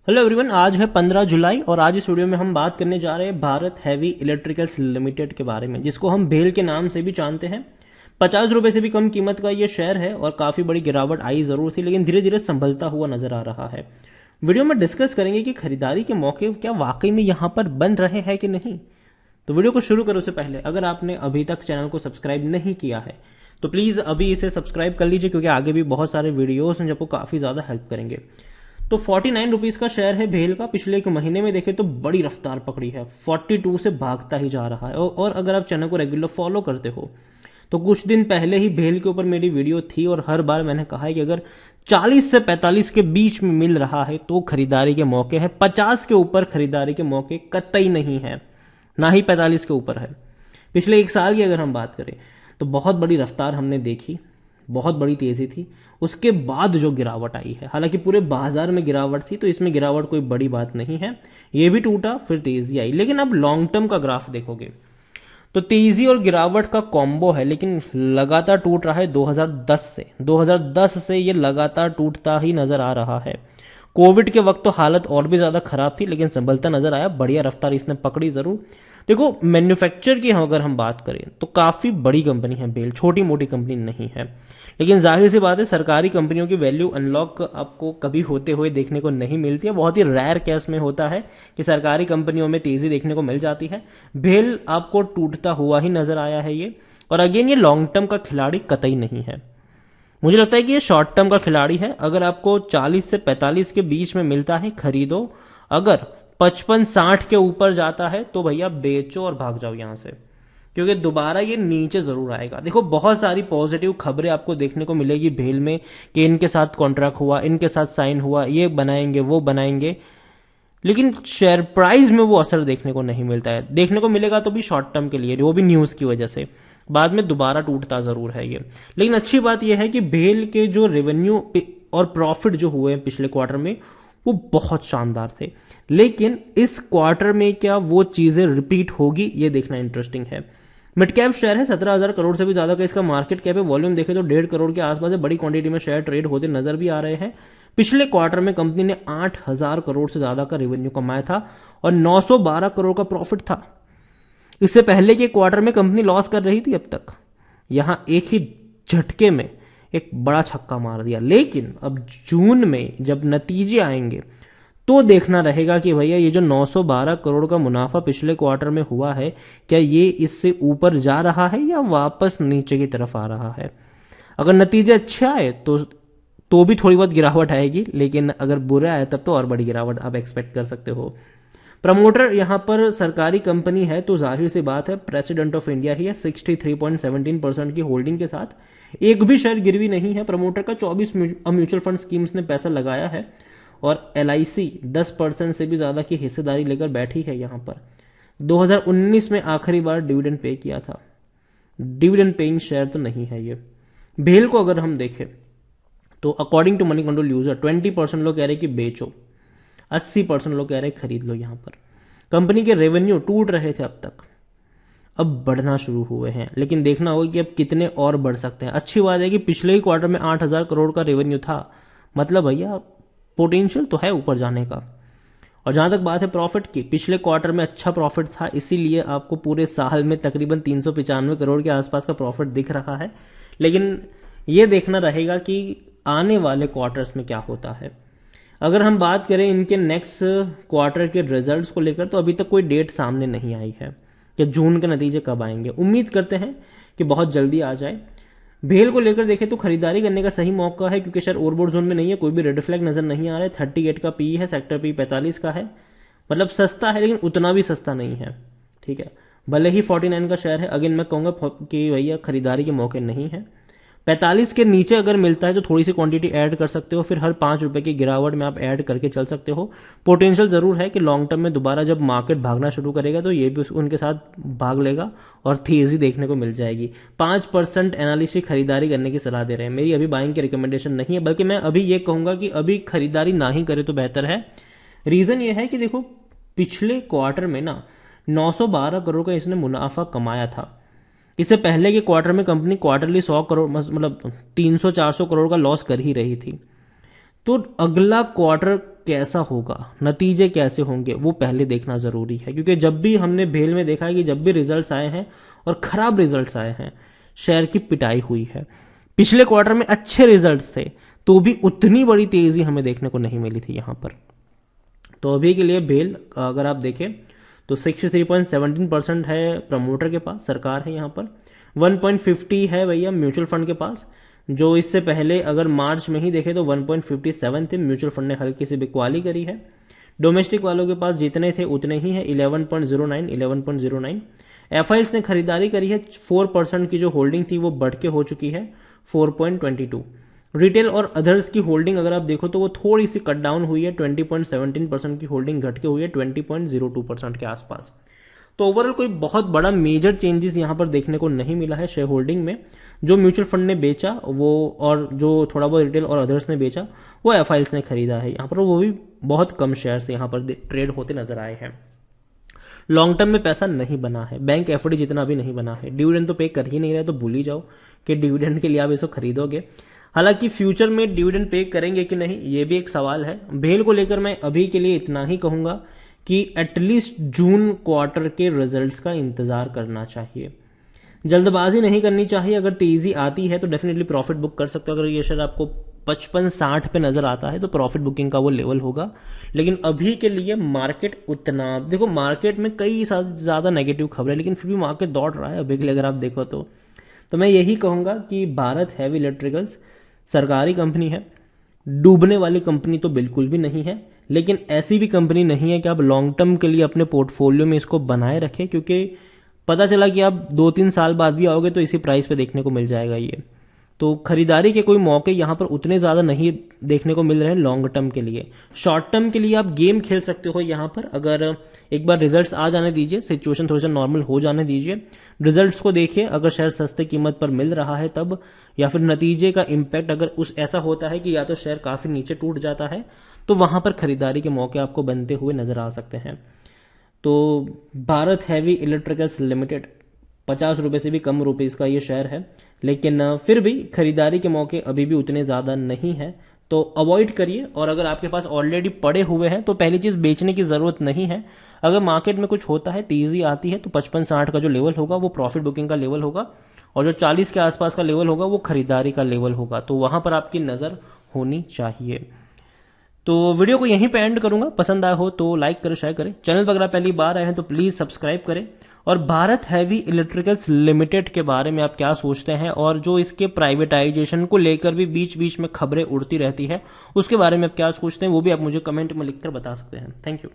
Hello everyone, आज है 15 जुलाई और आज इस वीडियो में हम बात करने जा रहे हैं भारत हैवी इलेक्ट्रिकल्स लिमिटेड के बारे में, जिसको हम भेल के नाम से भी जानते हैं। 50 रुपए से भी कम कीमत का ये शेयर है और काफ़ी बड़ी गिरावट आई ज़रूर थी, लेकिन धीरे धीरे संभलता हुआ नजर आ रहा है। वीडियो में डिस्कस करेंगे कि खरीदारी के मौके क्या वाकई में यहाँ पर बन रहे हैं कि नहीं। तो वीडियो को शुरू करो उससे पहले अगर आपने अभी तक चैनल को सब्सक्राइब नहीं किया है तो प्लीज़ अभी इसे सब्सक्राइब कर लीजिए, क्योंकि आगे भी बहुत सारे वीडियोस हैं जो आपको काफ़ी ज़्यादा हेल्प करेंगे। तो 49 रुपीज़ का शेयर है भेल का। पिछले एक महीने में देखें तो बड़ी रफ्तार पकड़ी है, 42 से भागता ही जा रहा है। और अगर आप चैनल को रेगुलर फॉलो करते हो तो कुछ दिन पहले ही भेल के ऊपर मेरी वीडियो थी और हर बार मैंने कहा है कि अगर 40 से 45 के बीच में मिल रहा है तो खरीदारी के मौके हैं। 50 के ऊपर खरीदारी के मौके कतई नहीं है, ना ही 45 के ऊपर है। पिछले एक साल की अगर हम बात करें तो बहुत बड़ी रफ्तार हमने देखी, बहुत बड़ी तेजी थी। उसके बाद जो गिरावट आई है, हालांकि पूरे बाजार में गिरावट थी तो इसमें गिरावट कोई बड़ी बात नहीं है। ये भी टूटा फिर तेजी आई, लेकिन अब लॉन्ग टर्म का ग्राफ देखोगे तो तेजी और गिरावट का कॉम्बो है, लेकिन लगातार टूट रहा है 2010 से ये लगातार टूटता ही नजर आ रहा है। कोविड के वक्त तो हालत और भी ज्यादा खराब थी, लेकिन संभलता नजर आया। बढ़िया रफ्तार इसने पकड़ी जरूर। देखो, मैन्युफैक्चर की अगर हम बात करें तो काफी बड़ी कंपनी है बेल, छोटी मोटी कंपनी नहीं है। लेकिन जाहिर सी बात है, सरकारी कंपनियों की वैल्यू अनलॉक आपको कभी होते हुए देखने को नहीं मिलती है। बहुत ही रेयर केस में होता है कि सरकारी कंपनियों में तेजी देखने को मिल जाती है। भेल आपको टूटता हुआ ही नजर आया है ये। और अगेन, ये लॉन्ग टर्म का खिलाड़ी कतई नहीं है। मुझे लगता है कि ये शॉर्ट टर्म का खिलाड़ी है। अगर आपको 40 से 45 के बीच में मिलता है खरीदो, अगर 55-60 के ऊपर जाता है तो भैया बेचो और भाग जाओ यहां से, क्योंकि दोबारा ये नीचे जरूर आएगा। देखो, बहुत सारी पॉजिटिव खबरें आपको देखने को मिलेगी भेल में कि इनके साथ कॉन्ट्रैक्ट हुआ, इनके साथ साइन हुआ, ये बनाएंगे वो बनाएंगे, लेकिन शेयर प्राइस में वो असर देखने को नहीं मिलता है। देखने को मिलेगा तो भी शॉर्ट टर्म के लिए, वो भी न्यूज की वजह से। बाद में दोबारा टूटता जरूर है ये। लेकिन अच्छी बात यह है कि भेल के जो रेवेन्यू और प्रॉफिट जो हुए हैं पिछले क्वार्टर में वो बहुत शानदार थे। लेकिन इस क्वार्टर में क्या वो चीजें रिपीट होगी, ये देखना इंटरेस्टिंग है। मिड कैप शेयर है, 17,000 करोड़ से भी ज्यादा का इसका मार्केट कैप है। वॉल्यूम देखे तो 1.5 करोड़ के आसपास है। बड़ी क्वांटिटी में शेयर ट्रेड होते नजर भी आ रहे हैं। पिछले क्वार्टर में कंपनी ने 8,000 करोड़ से ज्यादा का रेवेन्यू कमाया था और 912 करोड़ का प्रॉफिट था। इससे पहले के क्वार्टर में कंपनी लॉस कर रही थी अब तक। यहां एक ही झटके में एक बड़ा छक्का मार दिया। लेकिन अब जून में जब नतीजे आएंगे तो देखना रहेगा कि भैया ये जो 912 करोड़ का मुनाफा पिछले क्वार्टर में हुआ है, क्या ये इससे ऊपर जा रहा है या वापस नीचे की तरफ आ रहा है। अगर नतीजे अच्छे आए तो भी थोड़ी बहुत गिरावट आएगी, लेकिन अगर बुरे आए तब तो और बड़ी गिरावट आप एक्सपेक्ट कर सकते हो। प्रमोटर यहां पर सरकारी कंपनी है तो जाहिर सी बात है प्रेसिडेंट ऑफ इंडिया ही है। 63.17% की होल्डिंग के साथ एक भी शेयर गिरवी नहीं है प्रमोटर का। 24 म्यूचुअल फंड स्कीम्स ने पैसा लगाया है और LIC 10% से भी ज्यादा की हिस्सेदारी लेकर बैठी है यहां पर। 2019 में आखिरी बार डिविडेंड पे किया था। डिविडेंड पेइंग शेयर तो नहीं है ये। भेल को अगर हम देखें तो according to Moneycontrol user 20% लोग कह रहे कि बेचो, 80% लोग कह रहे खरीद लो। यहां पर कंपनी के रेवेन्यू टूट रहे थे अब तक, अब बढ़ना शुरू हुए हैं, लेकिन देखना होगा कि अब कितने और बढ़ सकते हैं। अच्छी बात है कि पिछले ही क्वार्टर में 8,000 करोड़ का रेवेन्यू था, मतलब भैया पोटेंशियल तो है ऊपर जाने का। और जहां तक बात है प्रॉफिट की, पिछले क्वार्टर में अच्छा प्रॉफिट था, इसीलिए आपको पूरे साल में तकरीबन 395 करोड़ के आसपास का प्रॉफिट दिख रहा है। लेकिन यह देखना रहेगा कि आने वाले क्वार्टर्स में क्या होता है। अगर हम बात करें इनके नेक्स्ट क्वार्टर के रिजल्ट्स को लेकर तो अभी तक कोई डेट सामने नहीं आई है कि जून के नतीजे कब आएंगे। उम्मीद करते हैं कि बहुत जल्दी आ जाए। भेल को लेकर देखें तो खरीदारी करने का सही मौका है, क्योंकि शेयर ओवरबॉट जोन में नहीं है, कोई भी रेड फ्लैग नजर नहीं आ रहा है। 38 का पी है, सेक्टर पी 45 का है, मतलब सस्ता है लेकिन उतना भी सस्ता नहीं है। ठीक है, भले ही 49 का शेयर है। अगेन मैं कहूंगा कि भैया खरीदारी के मौके नहीं है। 45 के नीचे अगर मिलता है तो थोड़ी सी क्वांटिटी ऐड कर सकते हो, फिर हर 5 रुपए की गिरावट में आप ऐड करके चल सकते हो। पोटेंशियल जरूर है कि लॉन्ग टर्म में दोबारा जब मार्केट भागना शुरू करेगा तो ये भी उनके साथ भाग लेगा और तेजी देखने को मिल जाएगी। 5% एनालिस्ट खरीदारी करने की सलाह दे रहे हैं। मेरी अभी बाइंग की रिकमेंडेशन नहीं है, बल्कि मैं अभी ये कहूंगा कि अभी खरीदारी ना ही करे तो बेहतर है। रीजन ये है कि देखो, पिछले क्वार्टर में ना 912 करोड़ का इसने मुनाफा कमाया था। इससे पहले के क्वार्टर में कंपनी क्वार्टरली 100 करोड़ मतलब 300-400 करोड़ का लॉस कर ही रही थी। तो अगला क्वार्टर कैसा होगा, नतीजे कैसे होंगे, वो पहले देखना ज़रूरी है। क्योंकि जब भी हमने भेल में देखा है कि जब भी रिजल्ट्स आए हैं और ख़राब रिजल्ट्स आए हैं, शेयर की पिटाई हुई है। पिछले क्वार्टर में अच्छे रिजल्ट्स थे तो भी उतनी बड़ी तेज़ी हमें देखने को नहीं मिली थी यहाँ पर। तो अभी के लिए भेल अगर आप देखें तो 63.17% है प्रमोटर के पास, सरकार है यहाँ पर। 1.50 है भैया म्यूचुअल फंड के पास, जो इससे पहले अगर मार्च में ही देखे तो 1.57 थे। म्यूचुअल फंड ने हल्की सी बिकवाली करी है। डोमेस्टिक वालों के पास जितने थे उतने ही है, 11.09। एफआईएस ने खरीदारी करी है, 4% की जो होल्डिंग थी वो बढ़ के हो चुकी है 4.22। रिटेल और अदर्स की होल्डिंग अगर आप देखो तो वो थोड़ी सी कट डाउन हुई है, 20.17% की होल्डिंग घट के हुई है 20.02% के आसपास। तो ओवरऑल कोई बहुत बड़ा मेजर चेंजेस यहाँ पर देखने को नहीं मिला है शेयर होल्डिंग में। जो म्यूचुअल फंड ने बेचा वो, और जो थोड़ा बहुत रिटेल और अदर्स ने बेचा वो एफआईएस ने खरीदा है यहाँ पर, वो भी बहुत कम शेयर्स यहाँ पर ट्रेड होते नजर आए हैं। लॉन्ग टर्म में पैसा नहीं बना है, बैंक एफडी जितना भी नहीं बना है। डिविडेंड तो पे कर ही नहीं रहे, तो भूल ही जाओ कि डिविडेंड के लिए आप इसको खरीदोगे। हालांकि फ्यूचर में डिविडेंड पे करेंगे कि नहीं ये भी एक सवाल है। भेल को लेकर मैं अभी के लिए इतना ही कहूंगा कि एटलीस्ट जून क्वार्टर के रिजल्ट्स का इंतजार करना चाहिए, जल्दबाजी नहीं करनी चाहिए। अगर तेजी आती है तो डेफिनेटली प्रॉफिट बुक कर सकते हो। अगर ये शेयर आपको 55-60 पे नजर आता है तो प्रॉफिट बुकिंग का वो लेवल होगा। लेकिन अभी के लिए मार्केट उतना, देखो मार्केट में कई ज्यादा नेगेटिव खबरें, लेकिन फिर भी मार्केट दौड़ रहा है अभी के लिए अगर आप देखो तो मैं यही कहूंगा कि भारत हैवी इलेक्ट्रिकल्स सरकारी कंपनी है, डूबने वाली कंपनी तो बिल्कुल भी नहीं है, लेकिन ऐसी भी कंपनी नहीं है कि आप लॉन्ग टर्म के लिए अपने पोर्टफोलियो में इसको बनाए रखें। क्योंकि पता चला कि आप 2-3 साल बाद भी आओगे तो इसी प्राइस पे देखने को मिल जाएगा ये। तो खरीदारी के कोई मौके यहाँ पर उतने ज़्यादा नहीं देखने को मिल रहे हैं लॉन्ग टर्म के लिए। शॉर्ट टर्म के लिए आप गेम खेल सकते हो यहाँ पर। अगर एक बार रिजल्ट्स आ जाने दीजिए, सिचुएशन थोड़ा सा नॉर्मल हो जाने दीजिए, रिजल्ट्स को देखिए, अगर शेयर सस्ते कीमत पर मिल रहा है तब, या फिर नतीजे का इम्पैक्ट अगर उस ऐसा होता है कि या तो शेयर काफ़ी नीचे टूट जाता है तो वहाँ पर खरीदारी के मौके आपको बनते हुए नजर आ सकते हैं। तो भारत हैवी इलेक्ट्रिकल्स लिमिटेड 50 रुपये से भी कम रुपीस का ये शेयर है, लेकिन फिर भी खरीदारी के मौके अभी भी उतने ज़्यादा नहीं है, तो अवॉइड करिए। और अगर आपके पास ऑलरेडी पड़े हुए हैं तो पहली चीज़ बेचने की ज़रूरत नहीं है। अगर मार्केट में कुछ होता है, तेज़ी आती है, तो 55-60 का जो लेवल होगा वो प्रॉफिट बुकिंग का लेवल होगा, और जो 40 के आसपास का लेवल होगा वो खरीदारी का लेवल होगा। तो वहाँ पर आपकी नज़र होनी चाहिए। तो वीडियो को यहीं पे एंड करूंगा। पसंद आया हो तो लाइक करें, शेयर करें। चैनल पर अगर आप पहली बार आए हैं तो प्लीज़ सब्सक्राइब करें। और भारत हैवी इलेक्ट्रिकल्स लिमिटेड के बारे में आप क्या सोचते हैं, और जो इसके प्राइवेटाइजेशन को लेकर भी बीच बीच में खबरें उड़ती रहती है उसके बारे में आप क्या सोचते हैं, वो भी आप मुझे कमेंट में लिखकर बता सकते हैं। Thank you.